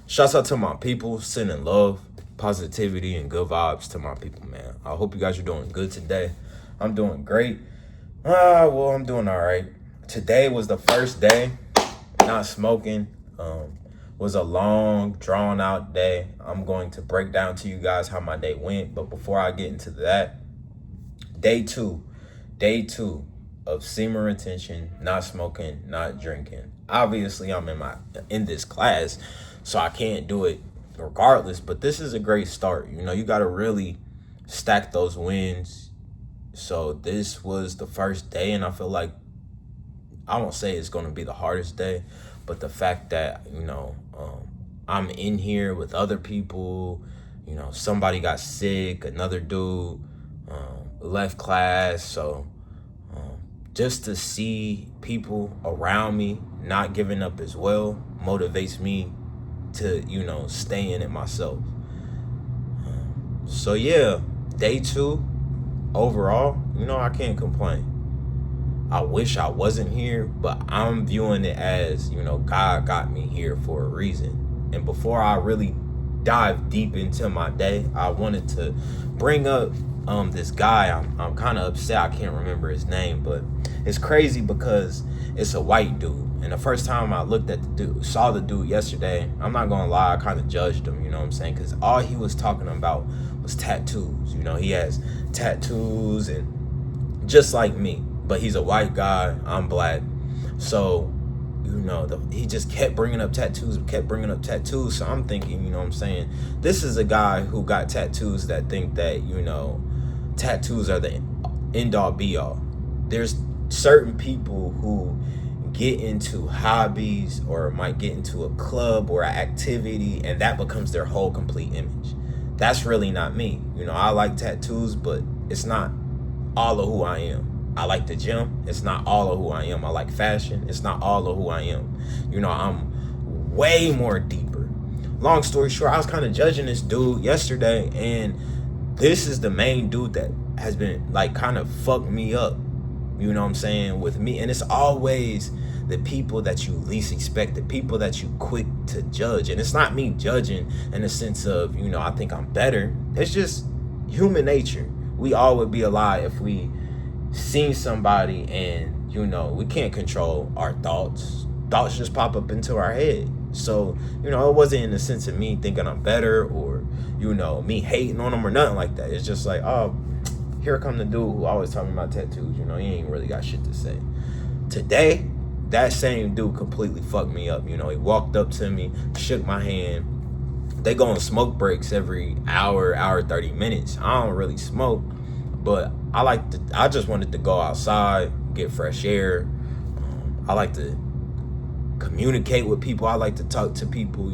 Shouts out to my people, sending love, positivity, and good vibes to my people, man. I hope you guys are doing good today. I'm doing great. I'm doing all right. Today was the first day not smoking. Was a long, drawn out day. I'm going to break down to you guys how my day went. But before I get into that, day two, day two of semen retention, not smoking, not drinking. Obviously, I'm in this class, so I can't do it regardless. But this is a great start. You know, you got to really stack those wins. So this was the first day, and I feel like I won't say it's going to be the hardest day, but the fact that I'm in here with other people. Somebody got sick, another dude left class, so just to see people around me not giving up as well motivates me to stay in it myself. So yeah, day two overall, I can't complain. I wish I wasn't here, but I'm viewing it as, God got me here for a reason. And before I really dive deep into my day, I wanted to bring up this guy. I'm kind of upset I can't remember his name, but it's crazy because it's a white dude. And the first time I looked at saw the dude yesterday, I'm not gonna lie, I kind of judged him, you know what I'm saying? Because all he was talking about was tattoos. He has tattoos and just like me. But he's a white guy, I'm black. So, he just kept bringing up tattoos. So I'm thinking, you know what I'm saying? This is a guy who got tattoos that think that, tattoos are the end all be all. There's certain people who get into hobbies or might get into a club or an activity, and that becomes their whole complete image. That's really not me. I like tattoos, but it's not all of who I am. I like the gym. It's not all of who I am. I like fashion. It's not all of who I am. I'm way more deeper. Long story short, I was kind of judging this dude yesterday, and this is the main dude that has been like kind of fucked me up. You know what I'm saying? With me. And it's always the people that you least expect, the people that you quick to judge. And it's not me judging in the sense of, I think I'm better. It's just human nature. We all would be alive if we seen somebody and we can't control our thoughts just pop up into our head. So it wasn't in the sense of me thinking I'm better or me hating on them or nothing like that. It's just like, oh, here come the dude who always talking about tattoos. He ain't really got shit to say. Today that same dude completely fucked me up. He walked up to me, shook my hand. They go on smoke breaks every hour 30 minutes. I don't really smoke, but I just wanted to go outside, get fresh air. I like to communicate with people. I like to talk to people,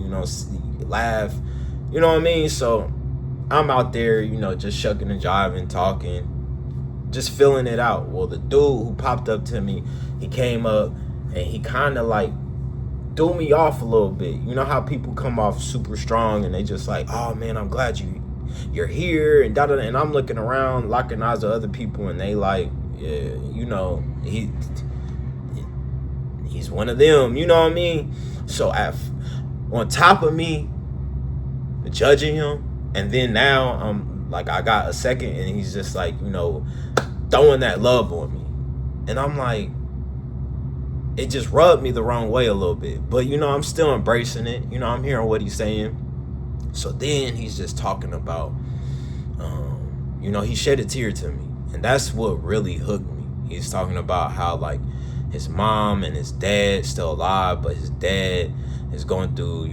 laugh. You know what I mean? So I'm out there, just shucking and jiving, talking, just feeling it out. Well, the dude who popped up to me, he came up and he kind of like threw me off a little bit. You know how people come off super strong and they just like, oh man, I'm glad you're here and da da. And I'm looking around, locking eyes with other people, and they like, yeah, he's one of them. You know what I mean? So on top of me judging him, and then now I'm like, I got a second, and he's just like, throwing that love on me, and I'm like, it just rubbed me the wrong way a little bit. But I'm still embracing it. I'm hearing what he's saying. So then he's just talking about, he shed a tear to me. And that's what really hooked me. He's talking about how, like, his mom and his dad still alive, but his dad is going through,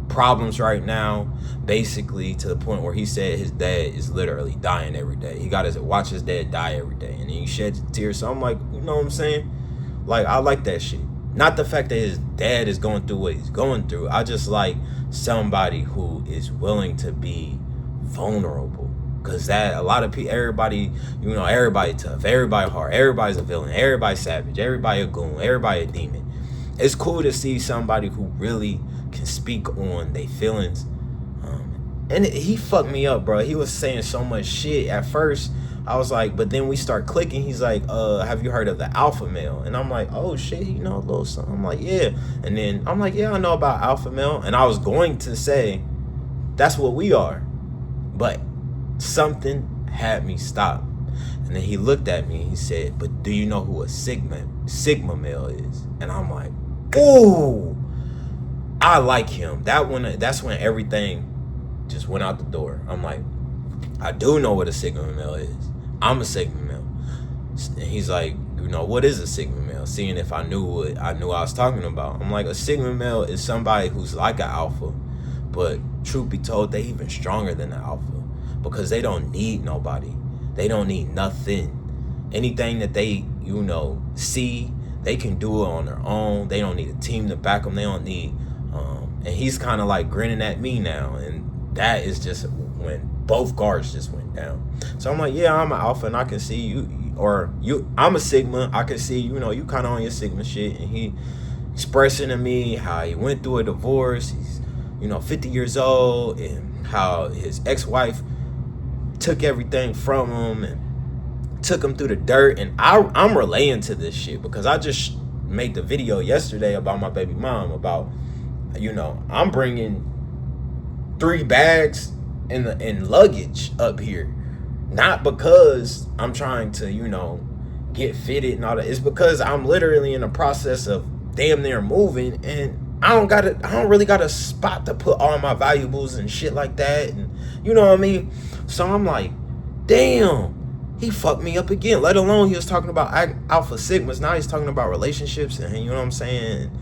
problems right now, basically to the point where he said his dad is literally dying every day. He got to watch his dad die every day. And then he sheds tears. So I'm like, you know what I'm saying? Like, I like that shit. Not the fact that his dad is going through what he's going through. I just like somebody who is willing to be vulnerable. Because that, a lot of people, everybody tough, everybody hard, everybody's a villain, everybody savage, everybody a goon, everybody a demon. It's cool to see somebody who really can speak on their feelings. And he fucked me up, bro. He was saying so much shit at first. I was like, but then we start clicking. He's like, have you heard of the alpha male? And I'm like, oh shit, you know a little something. I'm like, yeah. And then I'm like, yeah, I know about alpha male. And I was going to say, that's what we are. But something had me stop. And then he looked at me and he said, but do you know who a Sigma male is? And I'm like, ooh, I like him. That's when everything just went out the door. I'm like, I do know what a Sigma male is. I'm a Sigma male. And he's like, you know, what is a Sigma male? Seeing if I knew what I was talking about. I'm like, a Sigma male is somebody who's like an alpha, but truth be told, they even stronger than the alpha because they don't need nobody. They don't need nothing. Anything that they, you know, see, they can do it on their own. They don't need a team to back them. They don't need, and he's kind of like grinning at me now. And that is just when both guards just went down. So I'm like, yeah, I'm an alpha and I can see you, or you, I'm a Sigma. I can see, you know, you kind of on your Sigma shit. And he expressing to me how he went through a divorce. He's, you know, 50 years old, and how his ex-wife took everything from him and took him through the dirt. And I'm relaying to this shit because I just made the video yesterday about my baby mom, about, you know, I'm bringing 3 bags in luggage up here, not because I'm trying to, you know, get fitted and all that. It's because I'm literally in the process of damn near moving, and I don't really got a spot to put all my valuables and shit like that, and you know what I mean? So I'm like, damn, he fucked me up again. Let alone he was talking about alpha sigmas. Now he's talking about relationships, and you know what I'm saying?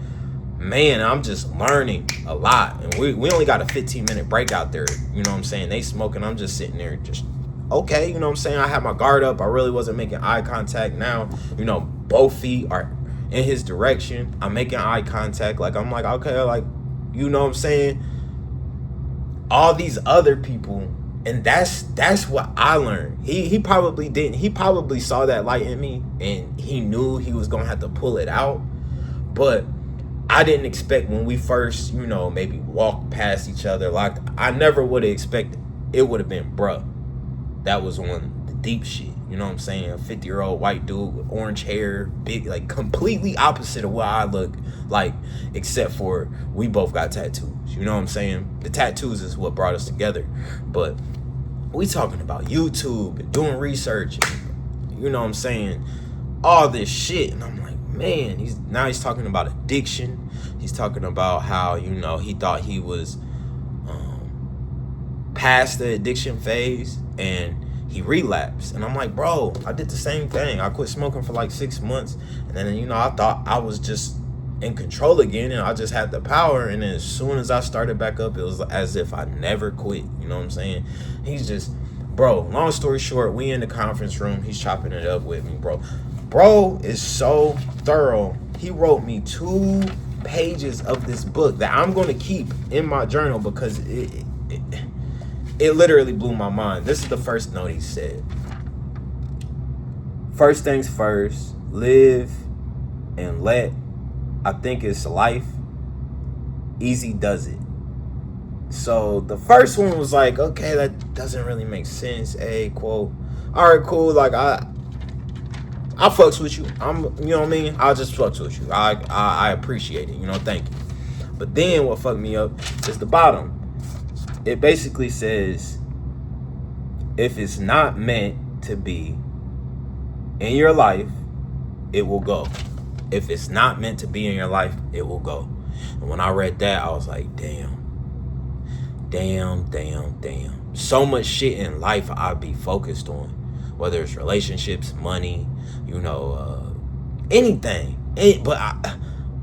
Man, I'm just learning a lot. And we only got a 15-minute break out there. You know what I'm saying? They smoking. I'm just sitting there just, okay, you know what I'm saying? I had my guard up. I really wasn't making eye contact. Now, you know, both feet are in his direction. I'm making eye contact. Like, I'm like, okay, like, you know what I'm saying? All these other people, and that's what I learned. He probably didn't. He probably saw that light in me, and he knew he was going to have to pull it out. But I didn't expect when we first, you know, maybe walked past each other, like, I never would have expected it would have been, bruh, that was on the deep shit. You know what I'm saying? A 50-year-old white dude with orange hair, big, like completely opposite of what I look like, except for we both got tattoos. You know what I'm saying? The tattoos is what brought us together. But we talking about YouTube and doing research and, you know what I'm saying, all this shit. And I'm like, man, he's talking about addiction. He's talking about how, you know, he thought he was past the addiction phase and he relapsed. And I'm like, bro, I did the same thing. I quit smoking for like 6 months, and then, you know, I thought I was just in control again and I just had the power. And then as soon as I started back up, it was as if I never quit. You know what I'm saying? He's just, bro, long story short, we in the conference room. He's chopping it up with me, bro. Bro is so thorough. He wrote me 2 pages of this book that I'm going to keep in my journal because it literally blew my mind. This is the first note he said. First things first, live and let. I think it's life. Easy does it. So the first one was like, okay, that doesn't really make sense. A quote. All right, cool. Like I fucks with you. You know what I mean? I'll just fucks with you. I appreciate it. You know, thank you. But then what fucked me up is the bottom. It basically says, if it's not meant to be in your life, it will go. If it's not meant to be in your life, it will go. And when I read that, I was like, damn. So much shit in life I be focused on, whether it's relationships, money, you know, anything. But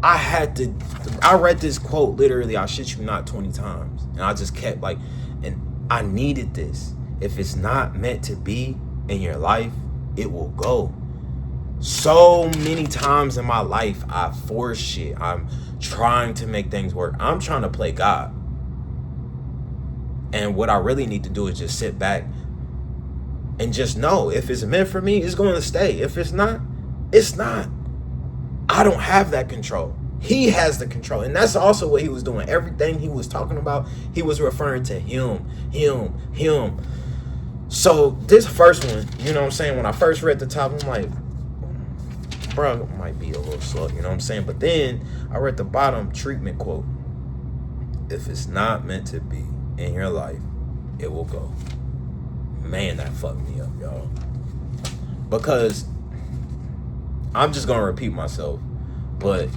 I read this quote literally, I shit you not, 20 times. And I just kept like, and I needed this. If it's not meant to be in your life, it will go. So many times in my life, I force shit. I'm trying to make things work. I'm trying to play God. And what I really need to do is just sit back and just know if it's meant for me, it's going to stay. If it's not, it's not. I don't have that control. He has the control. And that's also what he was doing. Everything he was talking about, he was referring to him. So this first one, you know what I'm saying? When I first read the top, I'm like, bro, it might be a little slow, you know what I'm saying? But then I read the bottom treatment quote. If it's not meant to be in your life, it will go. Man, that fucked me up, y'all. Because I'm just gonna repeat myself, but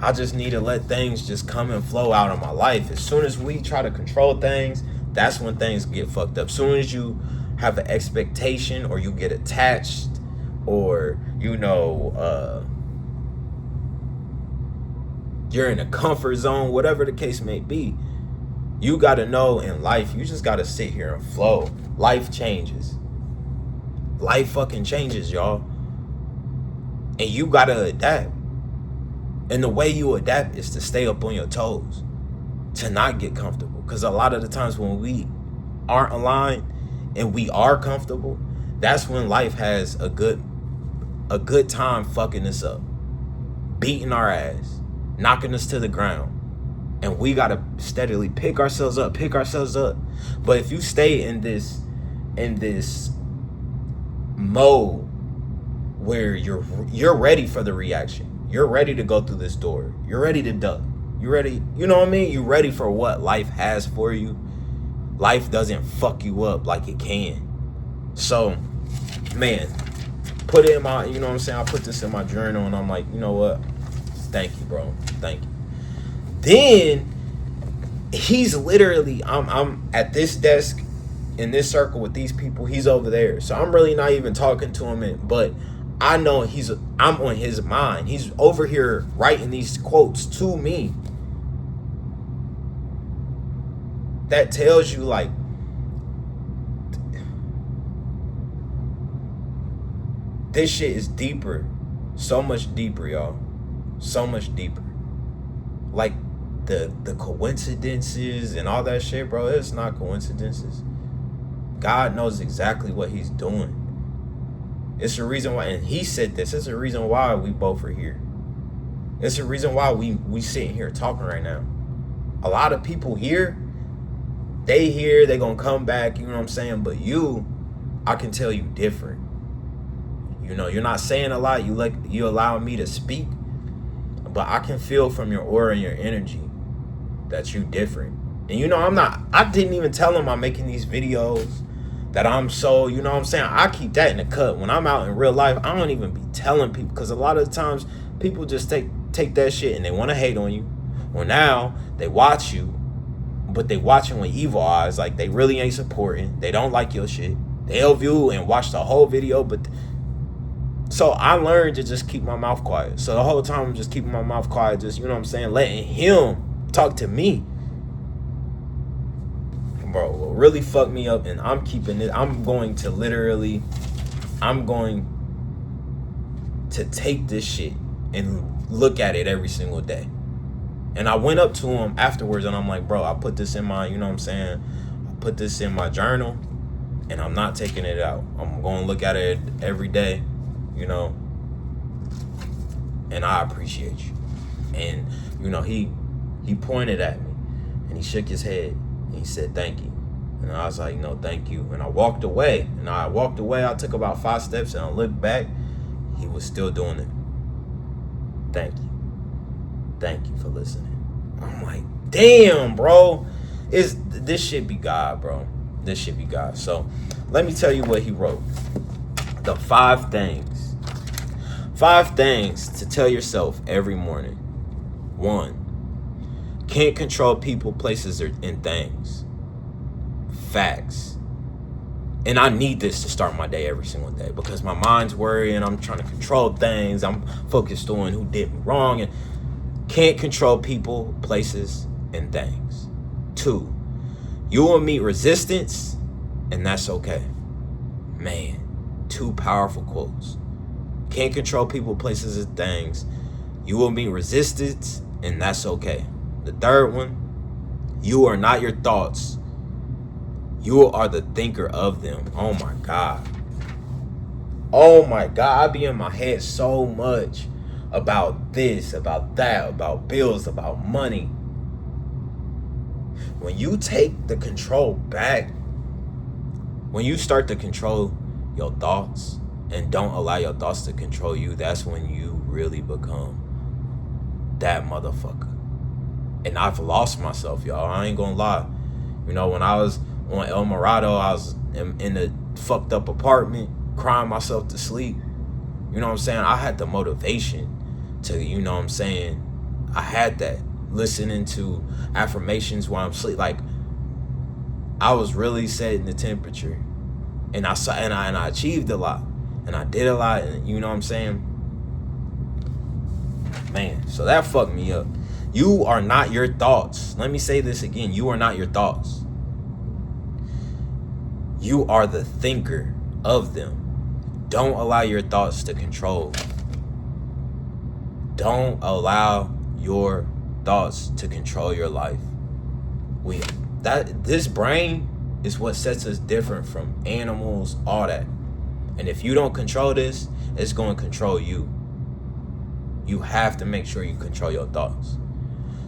I just need to let things just come and flow out of my life. As soon as we try to control things, that's when things get fucked up. As soon as you have an expectation or you get attached or, you know, you're in a comfort zone, whatever the case may be, you got to know in life, you just got to sit here and flow. Life changes. Life fucking changes, y'all. And you got to adapt. And the way you adapt is to stay up on your toes, to not get comfortable. Because a lot of the times when we aren't aligned and we are comfortable, that's when life has a good time fucking us up, beating our ass, knocking us to the ground. And we got to steadily pick ourselves up. But if you stay in this mode where you're ready for the reaction, you're ready to go through this door, you're ready to duck, you're ready, you know what I mean? You're ready for what life has for you. Life doesn't fuck you up like it can. So, man, put it in my, you know what I'm saying? I put this in my journal and I'm like, you know what? Thank you, bro. Thank you. Then he's literally, I'm at this desk in this circle with these people. He's over there. So I'm really not even talking to him, but I know I'm on his mind. He's over here writing these quotes to me. That tells you, like, this shit is deeper. So much deeper, y'all. So much deeper. Like, the coincidences and all that shit, bro, it's not coincidences. God knows exactly what he's doing. It's the reason why, and he said this, it's the reason why we both are here. It's the reason why we sitting here talking right now. A lot of people here, they gonna come back, you know what I'm saying? But you, I can tell you different. You know, you're not saying a lot, you allow me to speak, but I can feel from your aura and your energy that you different. And you know, I didn't even tell him I'm making these videos, that I'm so, you know what I'm saying? I keep that in the cut. When I'm out in real life, I don't even be telling people, because a lot of the times people just take that shit and they want to hate on you. Well, now they watch you, but they watching with evil eyes, like they really ain't supporting. They don't like your shit. They'll view and watch the whole video, but so I learned to just keep my mouth quiet. So the whole time I'm just keeping my mouth quiet, just, you know what I'm saying, letting him talk to me. Bro, what really fucked me up, and I'm keeping it, I'm going to take this shit and look at it every single day. And I went up to him afterwards and I'm like, bro, I put this in my, you know what I'm saying, I put this in my journal and I'm not taking it out. I'm going to look at it every day, you know, and I appreciate you. And, you know, he pointed at me and he shook his head and he said, thank you. And I was like, no, thank you. And I walked away. I took about 5 steps and I looked back. He was still doing it. Thank you. Thank you for listening. I'm like, damn, bro. This shit be God, bro. This shit be God. So let me tell you what he wrote. The 5 things. 5 things to tell yourself every morning. 1, can't control people, places, and things. Facts. And I need this to start my day every single day, because my mind's worrying. I'm trying to control things. I'm focused on who did me wrong, and can't control people, places, and things. 2, you will meet resistance, and that's okay. Man, 2 powerful quotes. Can't control people, places, and things. You will meet resistance, and that's okay. The 3rd one, you are not your thoughts. You are the thinker of them. Oh my God. Oh my God. I be in my head so much about this, about that, about bills, about money. When you take the control back When you start to control your thoughts and don't allow your thoughts to control you, that's when you really become that motherfucker. And I've lost myself, y'all. I ain't gonna lie. You know, when I was on El Morado, I was in a fucked up apartment, crying myself to sleep. You know what I'm saying? I had the motivation to, you know what I'm saying? I had that. Listening to affirmations while I'm asleep. Like, I was really setting the temperature. And I achieved a lot. And I did a lot. And you know what I'm saying? Man, so that fucked me up. You are not your thoughts. Let me say this again. You are not your thoughts. You are the thinker of them. Don't allow your thoughts to control. Don't allow your thoughts to control your life. This brain is what sets us different from animals, all that. And if you don't control this, it's going to control you. You have to make sure you control your thoughts.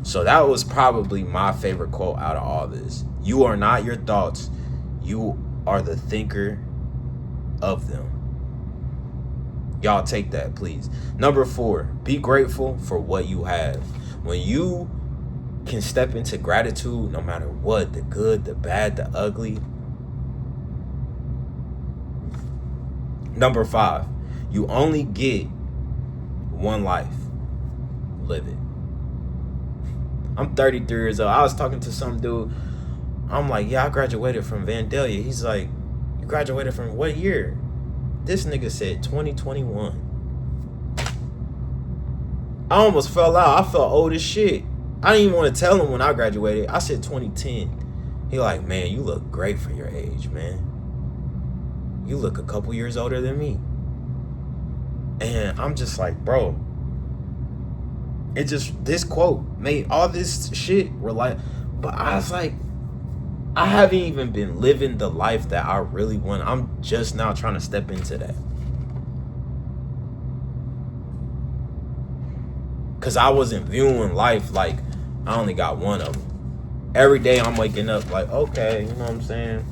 So that was probably my favorite quote out of all this. You are not your thoughts. You are the thinker of them. Y'all take that, please. Number 4, be grateful for what you have. When you can step into gratitude, no matter what, the good, the bad, the ugly. Number 5, you only get one life. Live it. I'm 33 years old. I was talking to some dude. I'm like, yeah, I graduated from Vandalia. He's like, you graduated from what year? This nigga said 2021. I almost fell out. I felt old as shit. I didn't even want to tell him when I graduated. I said 2010. He like, man, you look great for your age, man. You look a couple years older than me. And I'm just like, bro. It just, this quote made all this shit but I was like, I haven't even been living the life that I really want. I'm just now trying to step into that. Because I wasn't viewing life like I only got one of them. Every day I'm waking up like, okay, you know what I'm saying?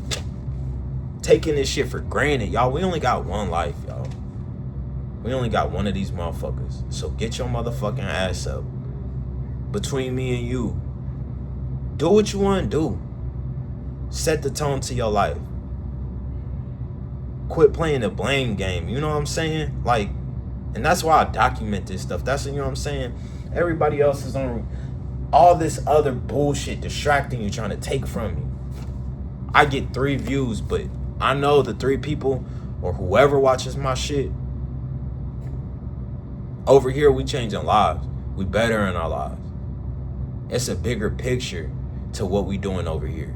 Taking this shit for granted. Y'all, we only got one life, y'all. We only got one of these motherfuckers. So get your motherfucking ass up. Between me and you, do what you want to do. Set the tone to your life. Quit playing the blame game. You know what I'm saying? Like, and that's why I document this stuff. That's, you know what I'm saying? Everybody else is on all this other bullshit distracting you, trying to take from you. I get 3 views, but I know the 3 people or whoever watches my shit, over here we changing lives. We better in our lives. It's a bigger picture to what we doing over here.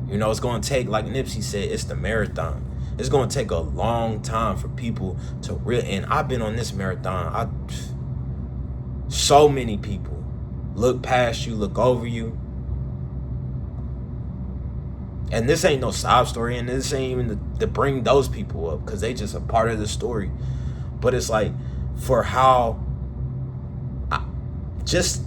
You know, it's going to take, like Nipsey said, it's the marathon. It's going to take a long time for people to and I've been on this marathon. So many people look past you, look over you. And this ain't no sob story, and this ain't even to bring those people up, because they just a part of the story. But it's like, for how just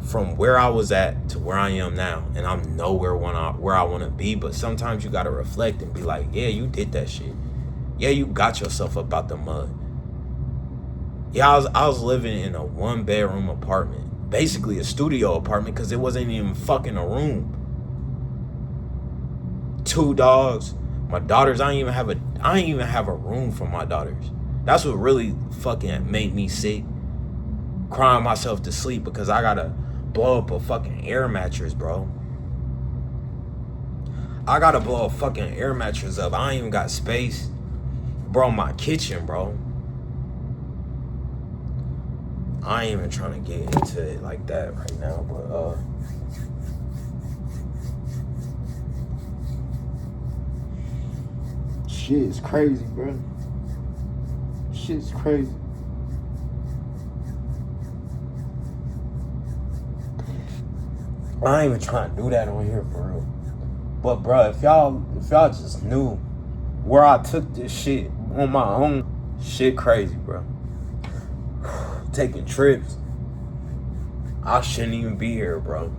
from where I was at to where I am now, and I'm nowhere where I want to be, but sometimes you got to reflect and be like, yeah, you did that shit. Yeah, you got yourself up out the mud. Yeah, I was living in a 1-bedroom apartment, basically a studio apartment, because it wasn't even fucking a room. 2 dogs, my daughters. I ain't even have a room for my daughters. That's what really fucking made me sick, crying myself to sleep, because I gotta blow up a fucking air mattress, bro. I gotta blow a fucking air mattress up. I ain't even got space, bro. My kitchen, bro. I ain't even trying to get into it like that right now, but shit is crazy, bro. Shit's crazy. I ain't even trying to do that on here for real. But bro, if y'all just knew where I took this shit on my own, shit crazy, bro. Taking trips. I shouldn't even be here, bro.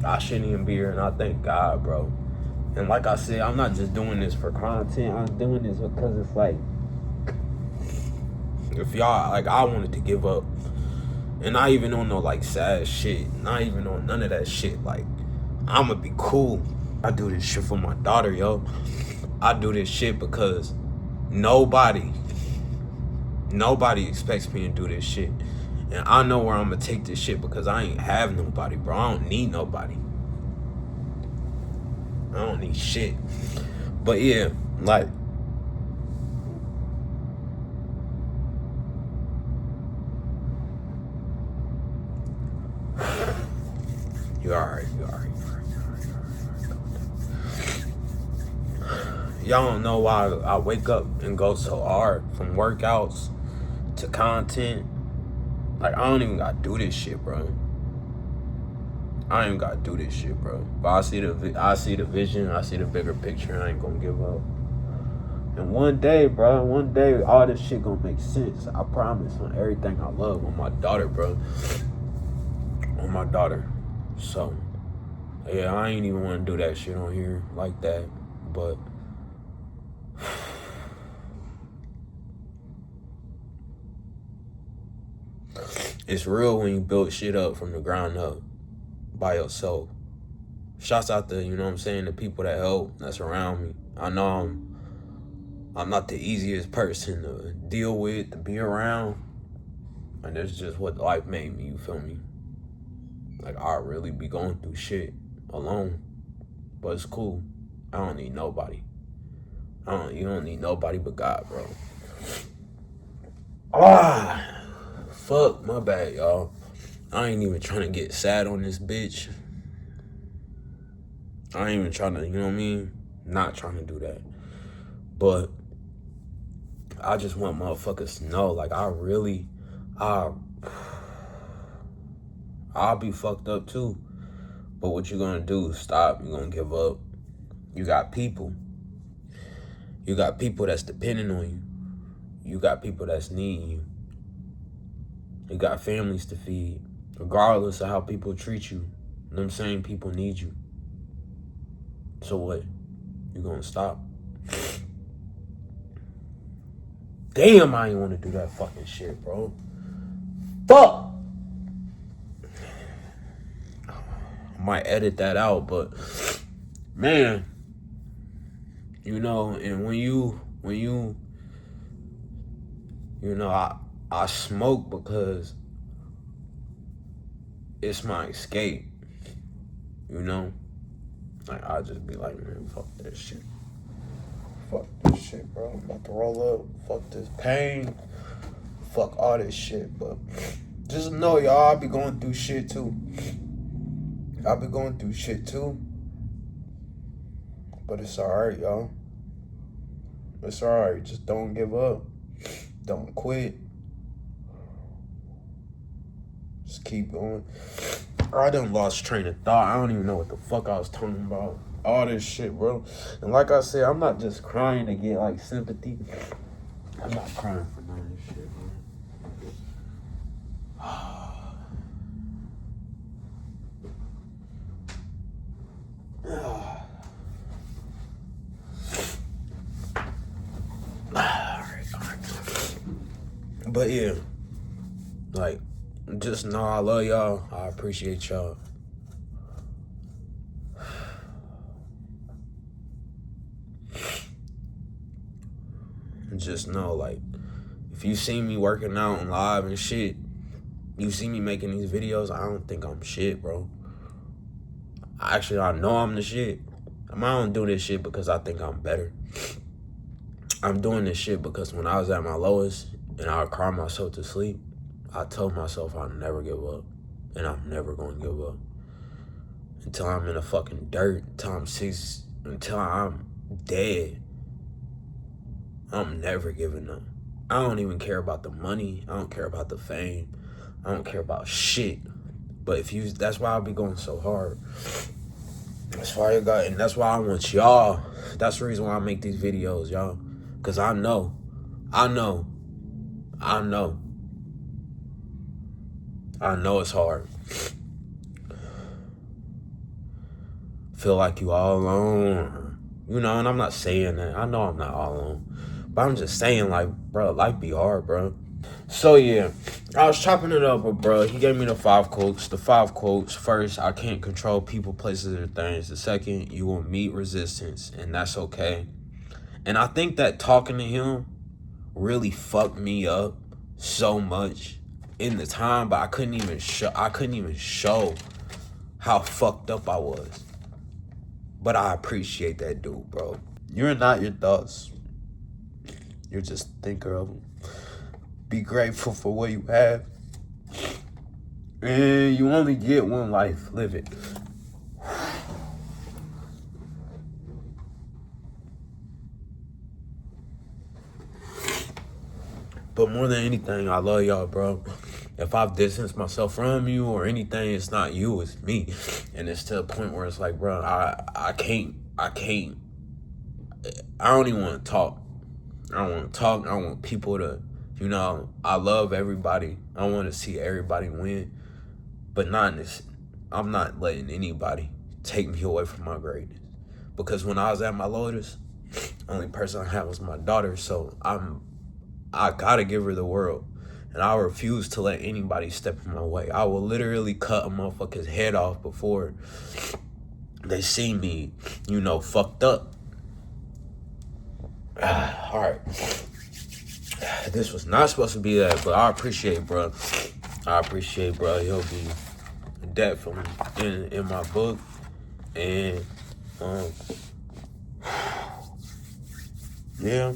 I shouldn't even be here, and I thank God, bro. And like I said, I'm not just doing this for content. I'm doing this because it's like, if y'all, like, I wanted to give up. And not even on no, like, sad shit. Not even on none of that shit. Like, I'ma be cool. I do this shit for my daughter, yo. I do this shit because nobody expects me to do this shit. And I know where I'm gonna take this shit because I ain't have nobody, bro. I don't need nobody. I don't need shit. But yeah, like, you alright. Y'all don't know why I wake up and go so hard from workouts to content. Like, I don't even gotta do this shit, bro. I ain't gotta do this shit, bro. But I see the vision. I see the bigger picture. I ain't gonna give up. And one day, bro, all this shit gonna make sense. I promise. On everything I love, on my daughter, bro. On my daughter. So, yeah, I ain't even wanna do that shit on here like that. But it's real when you build shit up from the ground up by yourself. Shouts out to, you know what I'm saying, the people that help, that's around me. I know I'm not the easiest person to deal with, to be around. And that's just what life made me, you feel me? Like, I really be going through shit alone. But it's cool. I don't need nobody. You don't need nobody but God, bro. Fuck, my bad, y'all. I ain't even trying to get sad on this bitch. I ain't even trying to, you know what I mean? Not trying to do that. But I just want motherfuckers to know, like, I'll be fucked up too. But what you gonna do? Stop. You gonna give up. You got people. You got people that's depending on you. You got people that's needing you. You got families to feed. Regardless of how people treat you, them same people need you. So what? You gonna stop? Damn, I ain't wanna do that fucking shit, bro. Fuck! I might edit that out, but man, you know, and when you know, I smoke because it's my escape, you know? Like, I just be like, man, fuck this shit. Fuck this shit, bro. I'm about to roll up. Fuck this pain. Fuck all this shit. But just know, y'all, I be going through shit too. But it's alright, y'all. It's alright. Just don't give up. Don't quit. Just keep going. I done lost train of thought. I don't even know what the fuck I was talking about. All this shit, bro. And like I said, I'm not just crying to get, like, sympathy. I'm not crying for none of this shit, bro. But yeah, like, just know I love y'all. I appreciate y'all. Just know, like, if you see me working out and live and shit, you see me making these videos, I don't think I'm shit, bro. Actually, I know I'm the shit. I don't do this shit because I think I'm better. I'm doing this shit because when I was at my lowest and I would cry myself to sleep, I told myself I'd never give up. And I'm never going to give up. Until I'm in the fucking dirt, until I'm dead. I'm never giving up. I don't even care about the money. I don't care about the fame. I don't care about shit. But that's why I be going so hard. That's why that's why I want y'all. That's the reason why I make these videos, y'all. Because I know it's hard. feel like you all alone. You know, and I'm not saying that. I know I'm not all alone. But I'm just saying, like, bro, life be hard, bro. So, yeah, I was chopping it up with bro. He gave me the 5 quotes. The 5 quotes. First, I can't control people, places, or things. The second, you will meet resistance, and that's okay. And I think that talking to him really fucked me up so much in the time, but I couldn't even show how fucked up I was. But I appreciate that dude, bro. You're not your thoughts. You're just a thinker of them. Be grateful for what you have. And you only get one life. Live it. But more than anything, I love y'all, bro. If I've distanced myself from you or anything, it's not you, it's me. And it's to a point where it's like, bro, I don't even want to talk. I don't want to talk. I want people to, you know, I love everybody. I want to see everybody win. But not in this, I'm not letting anybody take me away from my greatness. Because when I was at my lowest, the only person I had was my daughter. So I gotta give her the world. And I refuse to let anybody step in my way. I will literally cut a motherfucker's head off before they see me, you know, fucked up. All right. This was not supposed to be that, but I appreciate, bro. He'll be definitely in my book. And, yeah.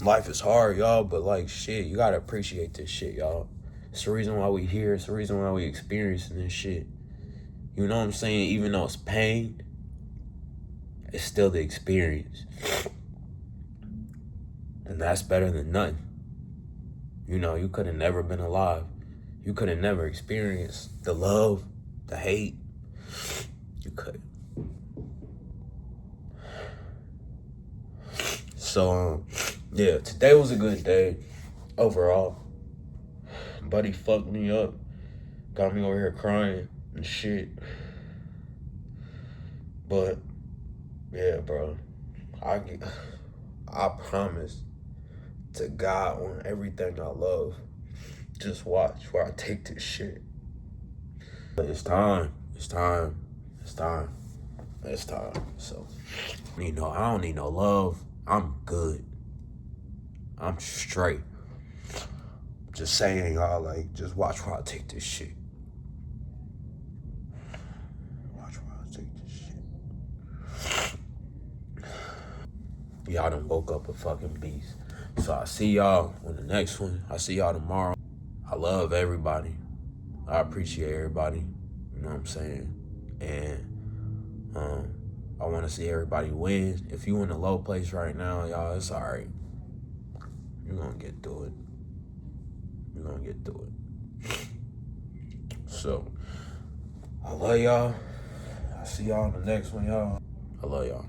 Life is hard, y'all, but like shit, you gotta appreciate this shit, y'all. It's the reason why we here. It's the reason why we experiencing this shit. You know what I'm saying? Even though it's pain, it's still the experience. And that's better than nothing. You know, you could have never been alive. You could have never experienced the love, the hate. You could. So, yeah, today was a good day overall. Buddy fucked me up. Got me over here crying and shit. But, yeah, bro. I promise to God on everything I love. Just watch where I take this shit. But it's time. So, you know, I don't need no love. I'm good. I'm straight. Just saying, y'all, like, just watch where I take this shit. Y'all done woke up a fucking beast. So I see y'all on the next one. I see y'all tomorrow. I love everybody. I appreciate everybody. You know what I'm saying? And I want to see everybody win. If you in a low place right now, y'all, it's all right. You're going to get through it. So, I love y'all. I see y'all in the next one, y'all. I love y'all.